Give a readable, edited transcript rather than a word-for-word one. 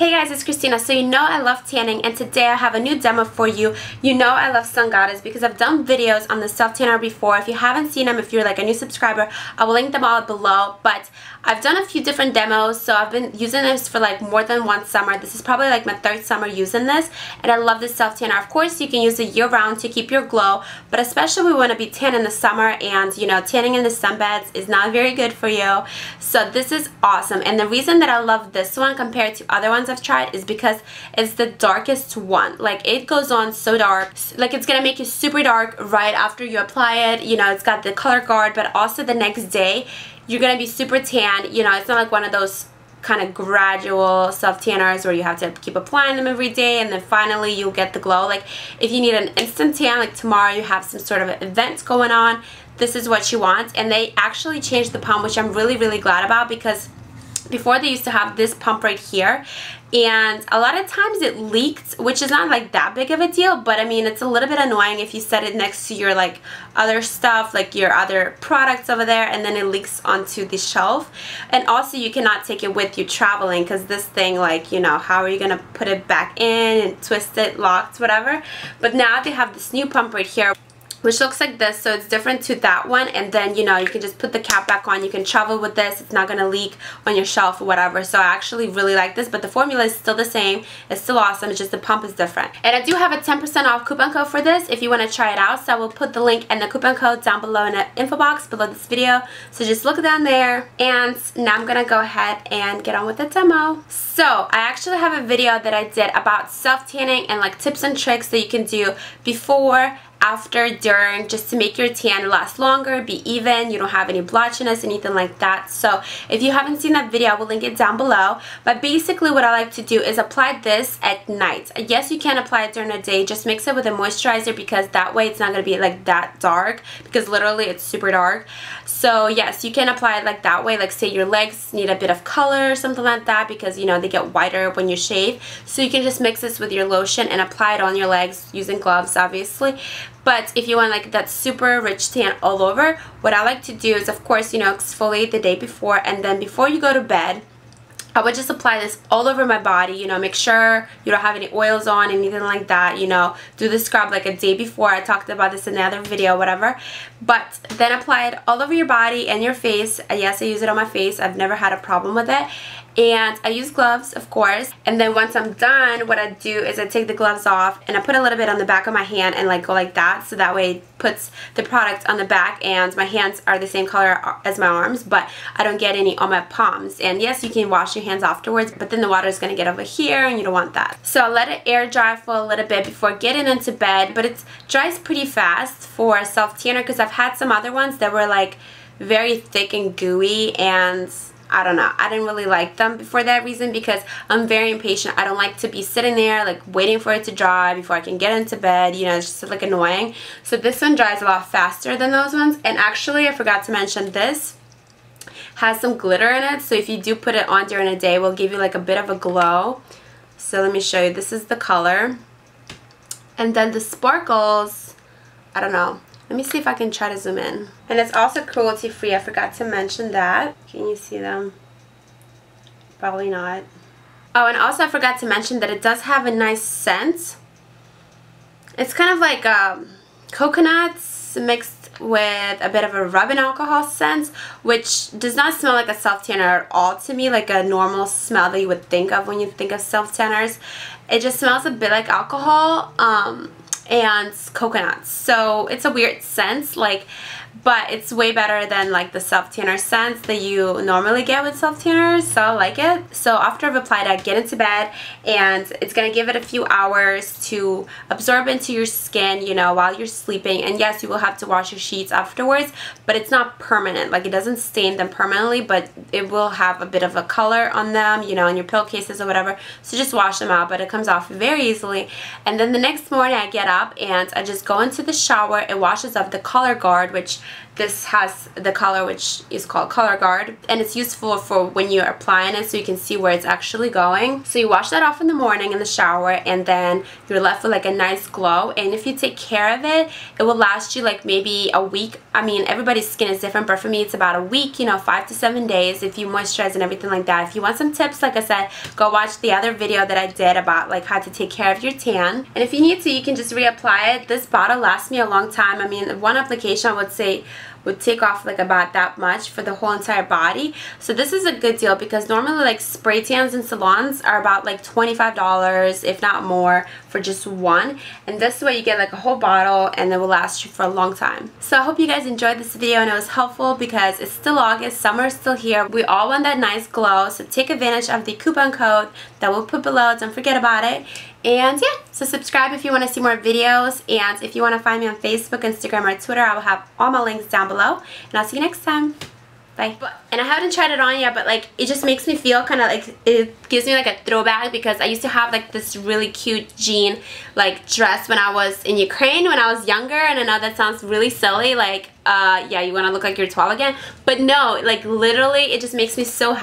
Hey guys, it's Kristina. So you know I love tanning, and today I have a new demo for you. You know I love Sun Goddess because I've done videos on the self tanner before. If you haven't seen them, if you're like a new subscriber, I will link them all below. But I've done a few different demos, so I've been using this for like more than one summer. This is probably like my third summer using this, and I love this self tanner. Of course, you can use it year round to keep your glow, but especially we want to be tan in the summer, and you know, tanning in the sunbeds is not very good for you. So this is awesome, and the reason that I love this one compared to other ones I've tried is because it's the darkest one. Like, it goes on so dark, like it's gonna make you super dark right after you apply it. You know, it's got the color guard, but also the next day you're gonna be super tan. You know, it's not like one of those kind of gradual self tanners where you have to keep applying them every day and then finally you'll get the glow. Like, if you need an instant tan, like tomorrow you have some sort of event going on, this is what you want. And they actually changed the pump, which I'm really glad about, because before they used to have this pump right here, and a lot of times it leaked, which is not like that big of a deal, but I mean, it's a little bit annoying if you set it next to your like other stuff, like your other products over there, and then it leaks onto the shelf. And also you cannot take it with you traveling, because this thing, like, you know, how are you gonna put it back in and twist it, locked, whatever. But now they have this new pump right here, which looks like this, so it's different to that one. And then, you know, you can just put the cap back on. You can travel with this. It's not gonna leak on your shelf or whatever. So I actually really like this, but the formula is still the same. It's still awesome. It's just the pump is different. And I do have a 10% off coupon code for this if you want to try it out. So I will put the link and the coupon code down below in the info box below this video. So just look down there. And now I'm gonna go ahead and get on with the demo. So I actually have a video that I did about self tanning and like tips and tricks that you can do before, after, during, just to make your tan last longer, be even, you don't have any blotchiness, anything like that. So if you haven't seen that video, I will link it down below. But basically what I like to do is apply this at night. Yes, you can apply it during the day, just mix it with a moisturizer, because that way it's not going to be like that dark, because literally it's super dark. So yes, you can apply it like that way, like say your legs need a bit of color or something like that, because you know they get whiter when you shave. So you can just mix this with your lotion and apply it on your legs using gloves, obviously. But if you want like that super rich tan all over, what I like to do is, of course, you know, exfoliate the day before, and then before you go to bed, I would just apply this all over my body. You know, make sure you don't have any oils on, anything like that. You know, do the scrub like a day before. I talked about this in the other video, whatever. But then apply it all over your body and your face. Yes, I use it on my face. I've never had a problem with it. And I use gloves, of course. And then once I'm done, what I do is I take the gloves off and I put a little bit on the back of my hand and like go like that, so that way it puts the product on the back, and my hands are the same color as my arms, but I don't get any on my palms. And yes, you can wash your hands afterwards, but then the water is going to get over here and you don't want that. So I let it air dry for a little bit before getting into bed, but it dries pretty fast for a self tanner, because I've had some other ones that were like very thick and gooey, and I don't know, I didn't really like them for that reason, because I'm very impatient. I don't like to be sitting there like waiting for it to dry before I can get into bed. You know, it's just like annoying. So this one dries a lot faster than those ones. And actually, I forgot to mention, this has some glitter in it, so if you do put it on during the day, it will give you like a bit of a glow. So let me show you. This is the color. And then the sparkles, I don't know. Let me see if I can try to zoom in. And it's also cruelty free. I forgot to mention that. Can you see them? Probably not. Oh, and also I forgot to mention that it does have a nice scent. It's kind of like coconuts mixed with a bit of a rubbing alcohol scent, which does not smell like a self tanner at all to me, like a normal smell that you would think of when you think of self tanners. It just smells a bit like alcohol and coconuts. So it's a weird scent, like, but it's way better than like the self tanner scents that you normally get with self tanners, so I like it. So after I've applied it, I get into bed, and it's gonna give it a few hours to absorb into your skin, you know, while you're sleeping. And yes, you will have to wash your sheets afterwards, but it's not permanent. Like, it doesn't stain them permanently, but it will have a bit of a color on them, you know, on your pillowcases or whatever. So just wash them out, but it comes off very easily. And then the next morning I get up and I just go into the shower. It washes off the color guard, which this has the color which is called Color Guard, and it's useful for when you're applying it so you can see where it's actually going. So you wash that off in the morning in the shower, and then you're left with like a nice glow. And if you take care of it, it will last you like maybe a week. I mean, everybody's skin is different, but for me it's about a week, you know, 5 to 7 days if you moisturize and everything like that. If you want some tips, like I said, go watch the other video that I did about like how to take care of your tan. And if you need to, you can just reapply it. This bottle lasts me a long time. I mean, one application I would say would take off like about that much for the whole entire body. So this is a good deal, because normally like spray tans in salons are about like $25, if not more, for just one. And this way you get like a whole bottle and it will last you for a long time. So I hope you guys enjoyed this video and it was helpful, because it's still August, summer is still here. We all want that nice glow, so take advantage of the coupon code that we'll put below. Don't forget about it. And yeah, so subscribe if you want to see more videos, and if you want to find me on Facebook, Instagram, or Twitter, I will have all my links down below. And I'll see you next time. Bye. And I haven't tried it on yet, but like it just makes me feel kind of like, it gives me like a throwback, because I used to have like this really cute jean like dress when I was in Ukraine when I was younger. And I know that sounds really silly, like yeah, you want to look like you're 12 again, but no, like literally it just makes me so happy.